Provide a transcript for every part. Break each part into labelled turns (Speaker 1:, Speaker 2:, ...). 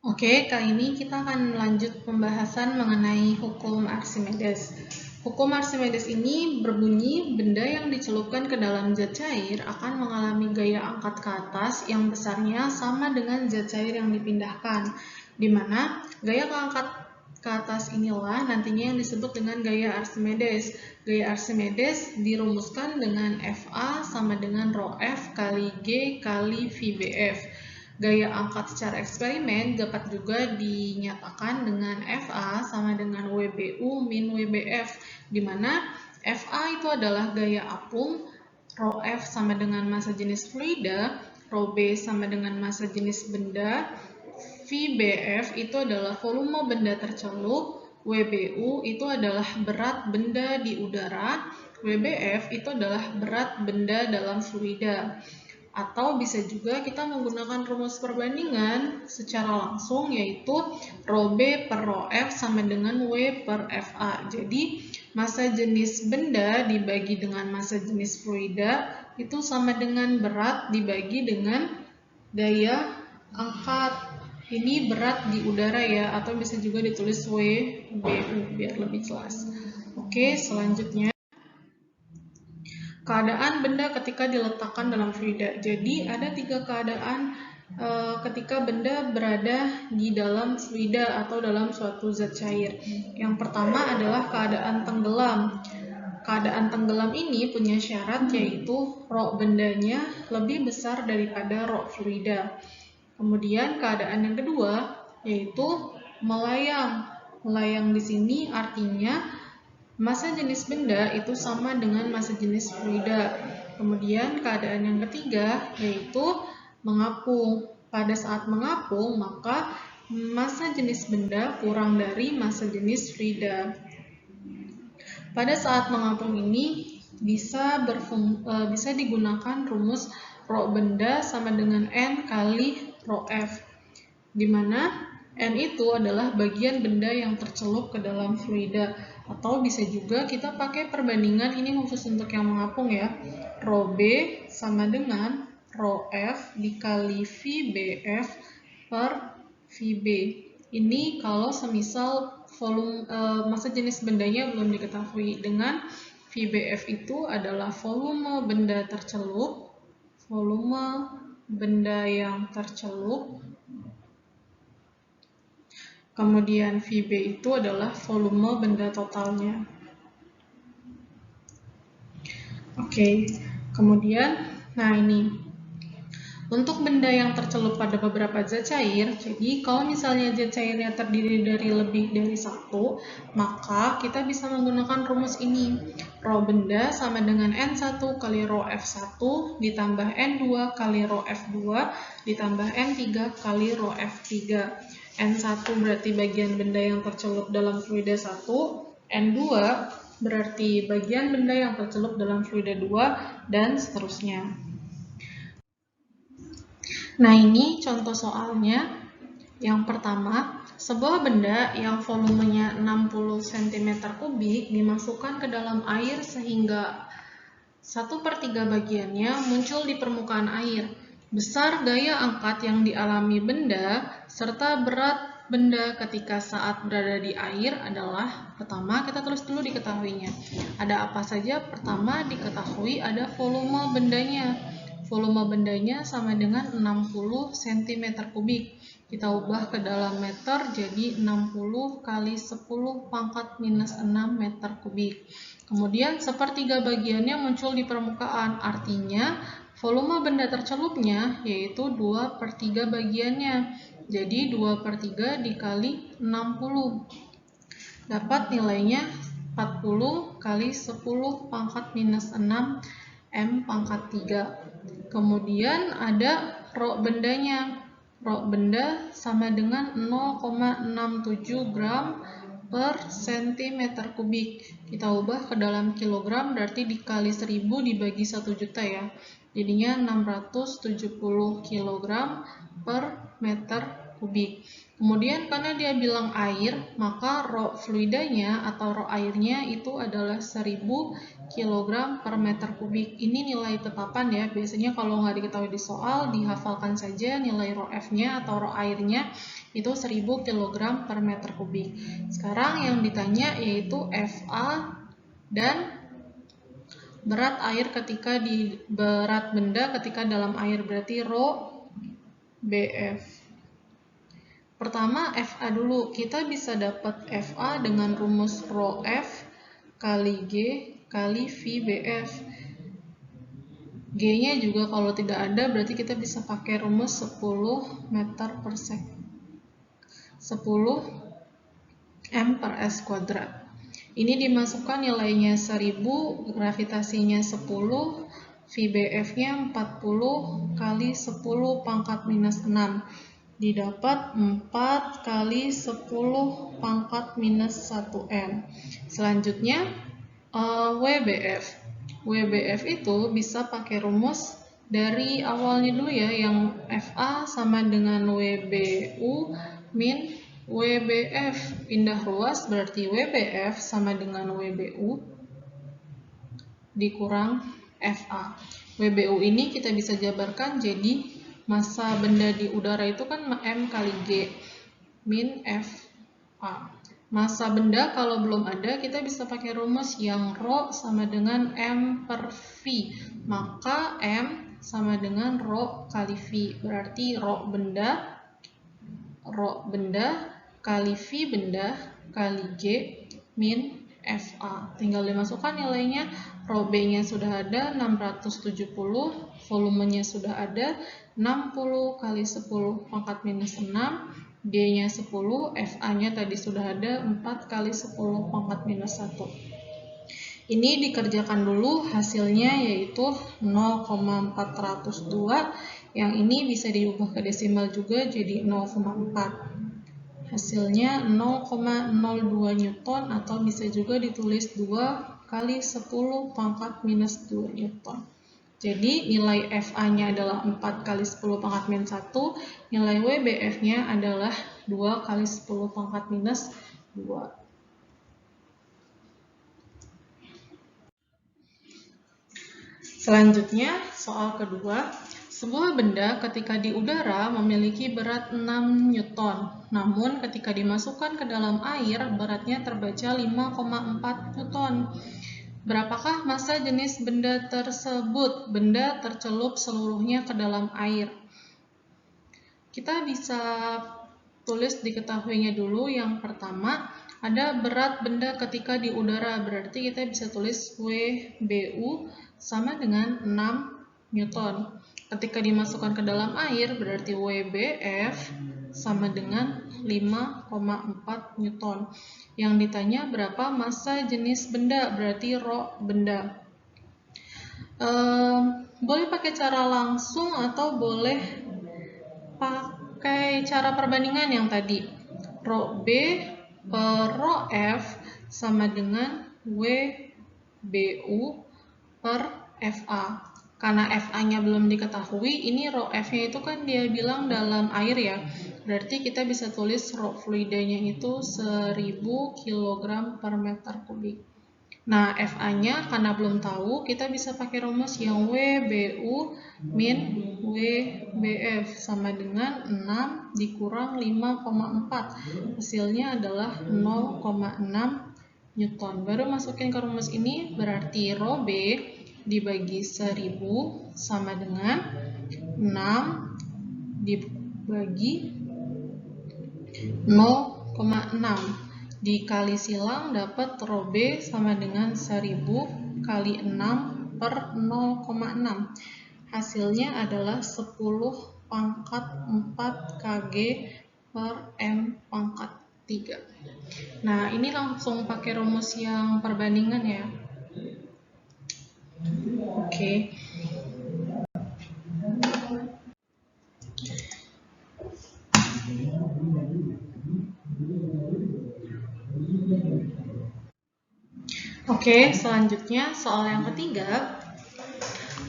Speaker 1: Oke, kali ini kita akan lanjut pembahasan mengenai hukum Archimedes. Hukum Archimedes ini berbunyi benda yang dicelupkan ke dalam zat cair akan mengalami gaya angkat ke atas yang besarnya sama dengan zat cair yang dipindahkan, di mana gaya angkat ke atas inilah nantinya yang disebut dengan gaya Archimedes. Gaya Archimedes dirumuskan dengan Fa sama dengan rho F kali G kali VBF. Gaya angkat secara eksperimen dapat juga dinyatakan dengan Fa sama dengan WBU min WBF, di mana Fa itu adalah gaya apung, rho F sama dengan massa jenis fluida, rho B sama dengan massa jenis benda, VBF itu adalah volume benda tercelup, WBU itu adalah berat benda di udara, WBF itu adalah berat benda dalam fluida. Atau bisa juga kita menggunakan rumus perbandingan secara langsung, yaitu rho B per rho F sama dengan W per Fa. Jadi massa jenis benda dibagi dengan massa jenis fluida itu sama dengan berat dibagi dengan gaya angkat. Ini berat di udara ya, atau bisa juga ditulis WBU biar lebih jelas. Oke, selanjutnya keadaan benda ketika diletakkan dalam fluida. Jadi ada 3 keadaan ketika benda berada di dalam fluida atau dalam suatu zat cair. Yang pertama adalah keadaan tenggelam. Keadaan tenggelam ini punya syarat yaitu rho bendanya lebih besar daripada rho fluida. Kemudian keadaan yang kedua yaitu melayang. Melayang di sini artinya massa jenis benda itu sama dengan massa jenis fluida. Kemudian keadaan yang ketiga yaitu mengapung. Pada saat mengapung maka massa jenis benda kurang dari massa jenis fluida. Pada saat mengapung ini bisa digunakan rumus rho benda sama dengan N kali rho F, di mana N itu adalah bagian benda yang tercelup ke dalam fluida. Atau bisa juga kita pakai perbandingan, ini khusus untuk yang mengapung ya. Rho B sama dengan rho F dikali VBF per VB. Ini kalau semisal volume massa jenis bendanya belum diketahui. Dengan VBF itu adalah volume benda tercelup, volume benda yang tercelup. Kemudian VB itu adalah volume benda totalnya. Oke, kemudian, nah ini untuk benda yang tercelup pada beberapa zat cair, jadi kalau misalnya zat cairnya terdiri dari lebih dari satu, maka kita bisa menggunakan rumus ini. Rho benda sama dengan N1 kali rho F1 ditambah N2 kali rho F2 ditambah N3 kali rho F3. N1 berarti bagian benda yang tercelup dalam fluida 1, N2 berarti bagian benda yang tercelup dalam fluida 2, dan seterusnya. Nah, ini contoh soalnya. Yang pertama, sebuah benda yang volumenya 60 cm3 dimasukkan ke dalam air sehingga 1/3 bagiannya muncul di permukaan air. Besar gaya angkat yang dialami benda serta berat benda ketika saat berada di air adalah, pertama kita tulis dulu diketahuinya. Ada apa saja? Pertama diketahui ada volume bendanya. Volume bendanya sama dengan 60 cm3. Kita ubah ke dalam meter jadi 60 kali 10 pangkat minus 6 meter kubik. Kemudian 1/3 bagiannya muncul di permukaan, artinya volume benda tercelupnya yaitu 2/3 bagiannya. Jadi 2/3 dikali 60. Dapat nilainya 40 kali 10 pangkat minus 6 M pangkat 3. Kemudian ada rho bendanya. Rho benda sama dengan 0,67 gram per cm3. Kita ubah ke dalam kilogram, berarti dikali 1000 dibagi 1 juta ya. Jadinya 670 kg per meter kubik. Kemudian karena dia bilang air, maka rho fluidanya atau rho airnya itu adalah 1000 kg per meter kubik. Ini nilai tetapan ya, biasanya kalau nggak diketahui di soal, dihafalkan saja nilai rho F-nya atau rho airnya itu 1000 kg per meter kubik. Sekarang yang ditanya yaitu Fa dan berat air ketika berat benda ketika dalam air, berarti rho BF. Pertama FA dulu, kita bisa dapat FA dengan rumus rho F kali G kali VBF. G-nya juga kalau tidak ada berarti kita bisa pakai rumus 10 meter per sek. 10 M per S kuadrat. Ini dimasukkan nilainya 1000, gravitasinya 10, VBF-nya 40 kali 10 pangkat minus 6. Didapat 4 kali 10 pangkat minus 1M. Selanjutnya WBF. WBF itu bisa pakai rumus dari awalnya dulu ya, yang FA sama dengan WBU min WBF. Pindah ruas berarti WBF sama dengan WBU dikurang FA. WBU ini kita bisa jabarkan jadi massa benda di udara itu kan M kali G min FA. Massa benda kalau belum ada kita bisa pakai rumus yang rho sama dengan M per V. Maka M sama dengan rho kali V. Berarti rho benda kali V benda kali G min FA. Tinggal dimasukkan nilainya. Rho B-nya sudah ada 670, volumenya sudah ada 60 kali 10 pangkat minus 6, G-nya 10, FA-nya tadi sudah ada 4 kali 10 pangkat minus 1. Ini dikerjakan dulu, hasilnya yaitu 0,402, yang ini bisa diubah ke desimal juga jadi 0,4. Hasilnya 0,02 Newton atau bisa juga ditulis 2 kali 10 pangkat minus 2 Newton. Jadi nilai FA-nya adalah 4 kali 10 pangkat minus 1, nilai WBF-nya adalah 2 kali 10 pangkat minus 2. Selanjutnya, soal kedua. Sebuah benda ketika di udara memiliki berat 6 Newton, namun ketika dimasukkan ke dalam air, beratnya terbaca 5,4 Newton. Berapakah massa jenis benda tersebut? Benda tercelup seluruhnya ke dalam air. Kita bisa tulis diketahuinya dulu. Yang pertama, ada berat benda ketika di udara, berarti kita bisa tulis WBU sama dengan 6 Newton. Ketika dimasukkan ke dalam air, berarti WBF sama dengan 5,4 Newton. Yang ditanya berapa massa jenis benda, berarti rho benda. Boleh pakai cara langsung atau boleh pakai cara perbandingan yang tadi. Rho B per rho F sama dengan WBU per FA. Karena FA-nya belum diketahui, ini rho F-nya itu kan dia bilang dalam air ya. Berarti kita bisa tulis rho fluidanya itu 1000 kg per meter kubik. Nah, FA-nya karena belum tahu, kita bisa pakai rumus yang WBU min WBF sama dengan 6 dikurang 5,4. Hasilnya adalah 0,6 Newton. Baru masukin ke rumus ini, berarti rho B dibagi 1000 sama dengan 6 dibagi 0,6. Dikali silang dapat rho B sama dengan 1000 kali 6 per 0,6. Hasilnya adalah 10 pangkat 4 kg per M pangkat 3. Nah, ini langsung pakai rumus yang perbandingan ya. Oke. Oke, selanjutnya soal yang ketiga.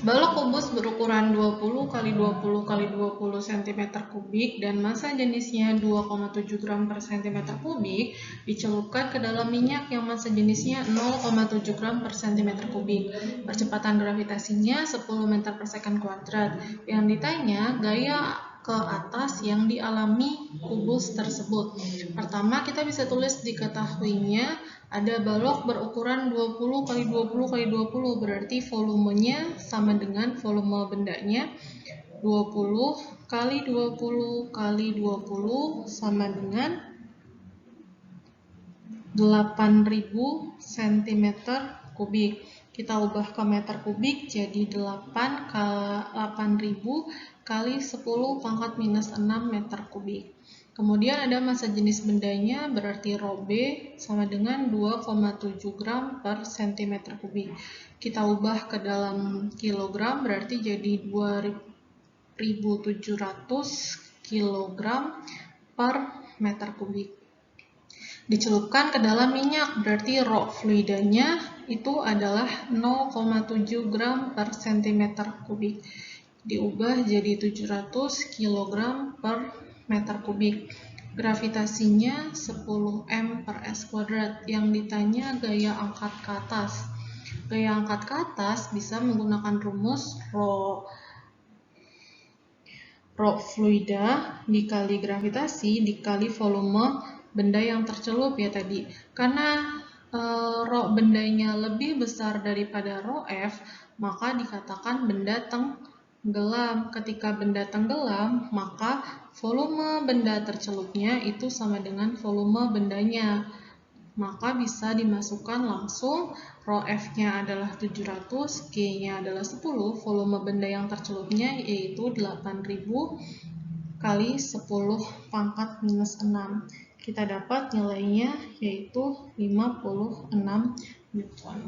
Speaker 1: Balok kubus berukuran 20 x 20 x 20 cm kubik dan massa jenisnya 2,7 gram per cm kubik dicelupkan ke dalam minyak yang massa jenisnya 0,7 gram per cm kubik. Percepatan gravitasinya 10 meter per second kuadrat. Yang ditanya gaya ke atas yang dialami kubus tersebut. Pertama, kita bisa tulis diketahuinya ada balok berukuran 20 x 20 x 20, berarti volumenya sama dengan volume bendanya 20 x 20 x 20 sama dengan 8.000 cm kubik. Kita ubah ke meter kubik jadi 8.000 kali 10 pangkat minus 6 meter kubik. Kemudian ada massa jenis bendanya, berarti ρB sama dengan 2,7 gram per cm kubik. Kita ubah ke dalam kilogram, berarti jadi 2.700 kilogram per meter kubik. Dicelupkan ke dalam minyak, berarti rho fluidanya itu adalah 0,7 gram per cm kubik. Diubah jadi 700 kg per meter kubik. Gravitasinya 10 m per s kuadrat. Yang ditanya gaya angkat ke atas. Gaya angkat ke atas bisa menggunakan rumus rho fluida dikali gravitasi dikali volume benda yang tercelup ya tadi. Karena rho bendanya lebih besar daripada rho F, maka dikatakan benda tenggelam. Ketika benda tenggelam, maka volume benda tercelupnya itu sama dengan volume bendanya. Maka bisa dimasukkan langsung, rho F-nya adalah 700, G-nya adalah 10, volume benda yang tercelupnya yaitu 8.000 kali 10 pangkat minus 6. Kita dapat nilainya yaitu 56 Newton.